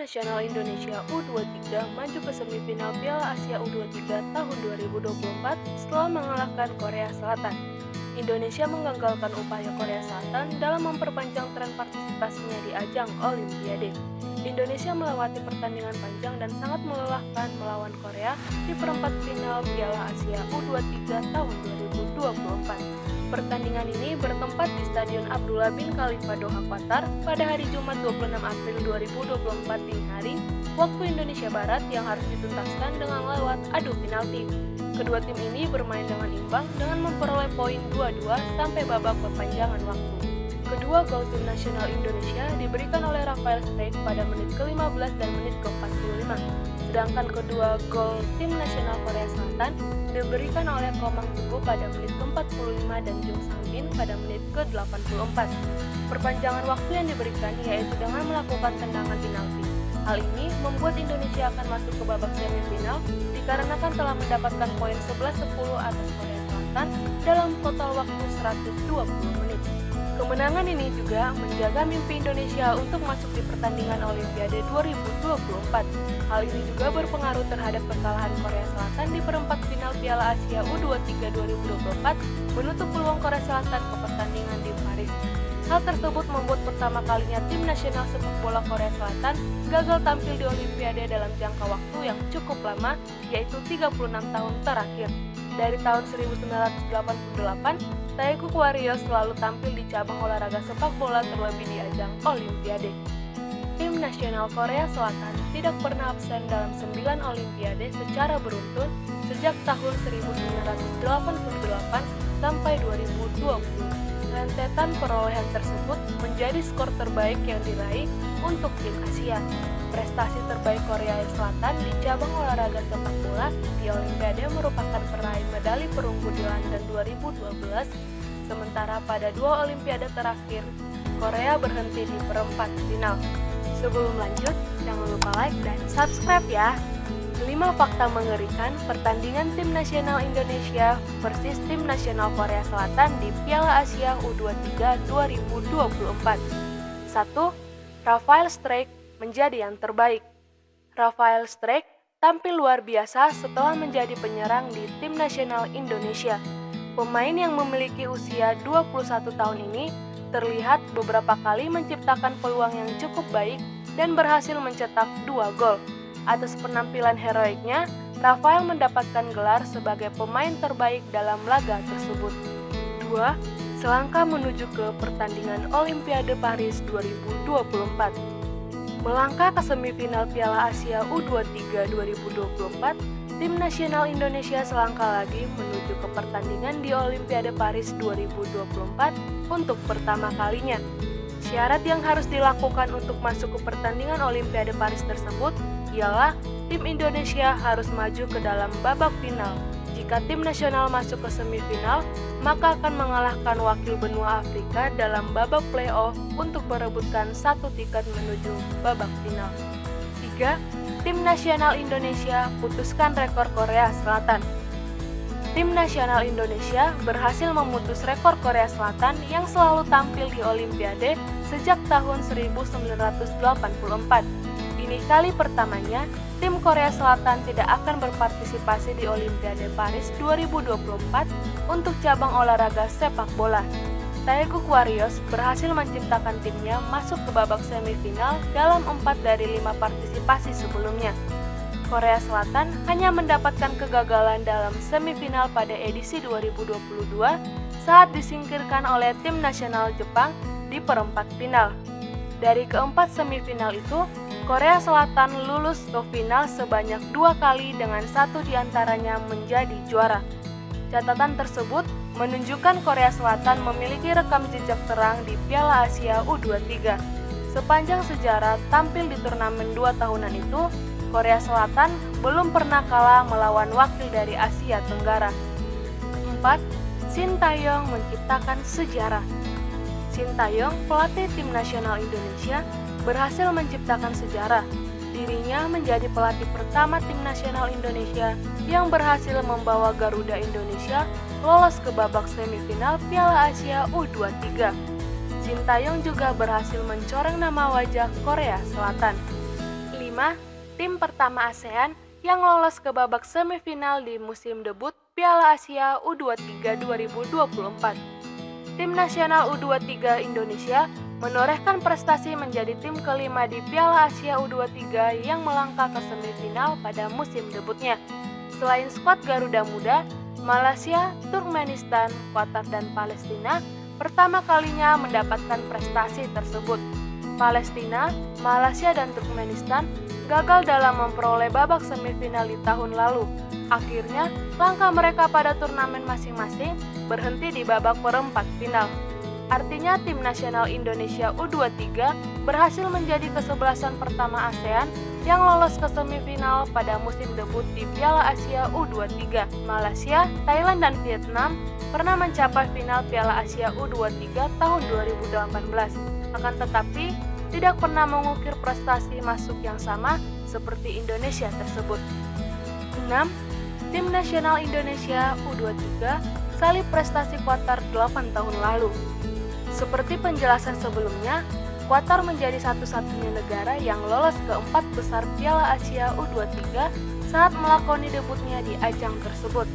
nasional Indonesia U23 maju ke semifinal Piala Asia U23 tahun 2024 setelah mengalahkan Korea Selatan. Indonesia menggagalkan upaya Korea Selatan dalam memperpanjang tren partisipasinya di ajang Olimpiade. Indonesia melewati pertandingan panjang dan sangat melelahkan melawan Korea di perempat final Piala Asia U23 tahun 2024. Pertandingan ini bertempat di Stadion Abdullah bin Khalifa Doha, Qatar pada hari Jumat 26 April 2024 dini hari, waktu Indonesia Barat yang harus dituntaskan dengan lewat adu penalti. Kedua tim ini bermain dengan imbang dengan memperoleh poin 2-2 sampai babak perpanjangan waktu. Kedua gol tim nasional Indonesia diberikan oleh Rafael Strijk pada menit ke-15 dan menit ke-45. Sedangkan kedua gol tim nasional Korea Selatan diberikan oleh Ko Mang-tugu pada menit ke-45 dan Jung Sang-min pada menit ke-84. Perpanjangan waktu yang diberikan yaitu dengan melakukan tendangan penalti. Hal ini membuat Indonesia akan masuk ke babak semifinal dikarenakan telah mendapatkan poin 11-10 atas Korea Selatan dalam total waktu 120 menit. Kemenangan ini juga menjaga mimpi Indonesia untuk masuk di pertandingan Olimpiade 2024. Hal ini juga berpengaruh terhadap kekalahan Korea Selatan di perempat final Piala Asia U23 2024 menutup peluang Korea Selatan ke pertandingan di Paris. Hal tersebut membuat pertama kalinya tim nasional sepak bola Korea Selatan gagal tampil di Olimpiade dalam jangka waktu yang cukup lama, yaitu 36 tahun terakhir. Dari tahun 1988, Taekwondo Warriors selalu tampil di cabang olahraga sepak bola terlebih di ajang Olimpiade. Tim nasional Korea Selatan tidak pernah absen dalam 9 Olimpiade secara beruntun sejak tahun 1988 sampai 2020. Rentetan perolehan tersebut menjadi skor terbaik yang diraih untuk tim Asia. Prestasi terbaik Korea Selatan di cabang olahraga sepak bola di Olimpiade merupakan peraih medali perunggu di London 2012, sementara pada 2 Olimpiade terakhir, Korea berhenti di perempat final. Sebelum lanjut, jangan lupa like dan subscribe ya! 5 fakta mengerikan pertandingan tim nasional Indonesia versus tim nasional Korea Selatan di Piala Asia U23 2024. 1. Rafael Strijk menjadi yang terbaik. Rafael Strijk tampil luar biasa setelah menjadi penyerang di tim nasional Indonesia. Pemain yang memiliki usia 21 tahun ini terlihat beberapa kali menciptakan peluang yang cukup baik dan berhasil mencetak 2 gol. Atas penampilan heroiknya, Rafael mendapatkan gelar sebagai pemain terbaik dalam laga tersebut. 2. Selangkah menuju ke pertandingan Olimpiade Paris 2024. Melangkah ke semifinal Piala Asia U23 2024, tim nasional Indonesia selangkah lagi menuju ke pertandingan di Olimpiade Paris 2024 untuk pertama kalinya. Syarat yang harus dilakukan untuk masuk ke pertandingan Olimpiade Paris tersebut ialah tim Indonesia harus maju ke dalam babak final. Jika tim nasional masuk ke semifinal, maka akan mengalahkan wakil benua Afrika dalam babak playoff untuk berebutkan 1 tiket menuju babak final. 3. Tim nasional Indonesia putuskan rekor Korea Selatan. Tim nasional Indonesia berhasil memutus rekor Korea Selatan yang selalu tampil di Olimpiade sejak tahun 1984. Ini kali pertamanya tim Korea Selatan tidak akan berpartisipasi di Olimpiade Paris 2024 untuk cabang olahraga sepak bola. Taekwondo Warriors berhasil menciptakan timnya masuk ke babak semifinal dalam 4 dari 5 partisipasi sebelumnya. Korea Selatan hanya mendapatkan kegagalan dalam semifinal pada edisi 2022 saat disingkirkan oleh tim nasional Jepang di perempat final. Dari keempat semifinal itu, Korea Selatan lulus ke final sebanyak 2 kali dengan 1 diantaranya menjadi juara. Catatan tersebut menunjukkan Korea Selatan memiliki rekam jejak terang di Piala Asia U23. Sepanjang sejarah tampil di turnamen 2 tahunan itu, Korea Selatan belum pernah kalah melawan wakil dari Asia Tenggara. 4. Shin Tae-yong menciptakan sejarah. Shin Tae-yong, pelatih tim nasional Indonesia, berhasil menciptakan sejarah. Dirinya menjadi pelatih pertama tim nasional Indonesia yang berhasil membawa Garuda Indonesia lolos ke babak semifinal Piala Asia U23. Shin Tae-yong juga berhasil mencoreng nama wajah Korea Selatan. 5. 5. Tim pertama ASEAN yang lolos ke babak semifinal di musim debut Piala Asia U23 2024. Tim nasional U23 Indonesia menorehkan prestasi menjadi tim kelima di Piala Asia U23 yang melangkah ke semifinal pada musim debutnya. Selain skuad Garuda Muda, Malaysia, Turkmenistan, Qatar, dan Palestina pertama kalinya mendapatkan prestasi tersebut. Palestina, Malaysia, dan Turkmenistan gagal dalam memperoleh babak semifinal di tahun lalu. Akhirnya, langkah mereka pada turnamen masing-masing berhenti di babak perempat final. Artinya tim nasional Indonesia U23 berhasil menjadi kesebelasan pertama ASEAN yang lolos ke semifinal pada musim debut di Piala Asia U23. Malaysia, Thailand, dan Vietnam pernah mencapai final Piala Asia U23 tahun 2018. Akan tetapi, tidak pernah mengukir prestasi masuk yang sama seperti Indonesia tersebut. 6. Tim nasional Indonesia U23 salib prestasi Qatar 8 tahun lalu. Seperti penjelasan sebelumnya, Qatar menjadi satu-satunya negara yang lolos ke 4 besar Piala Asia U23 saat melakoni debutnya di ajang tersebut.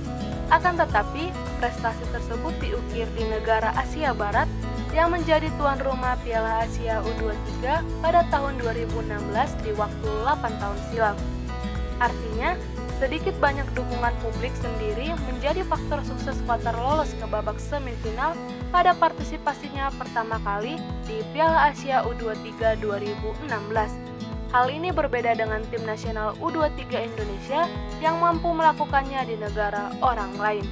Akan tetapi, prestasi tersebut diukir di negara Asia Barat yang menjadi tuan rumah Piala Asia U23 pada tahun 2016 di waktu 8 tahun silam. Artinya, sedikit banyak dukungan publik sendiri menjadi faktor sukses Qatar lolos ke babak semifinal pada partisipasinya pertama kali di Piala Asia U23 2016. Hal ini berbeda dengan tim nasional U23 Indonesia yang mampu melakukannya di negara orang lain.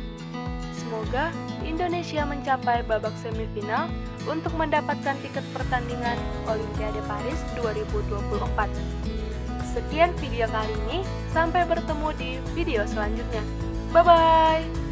Semoga Indonesia mencapai babak semifinal untuk mendapatkan tiket pertandingan Olimpiade Paris 2024. Sekian video kali ini, sampai bertemu di video selanjutnya. Bye-bye!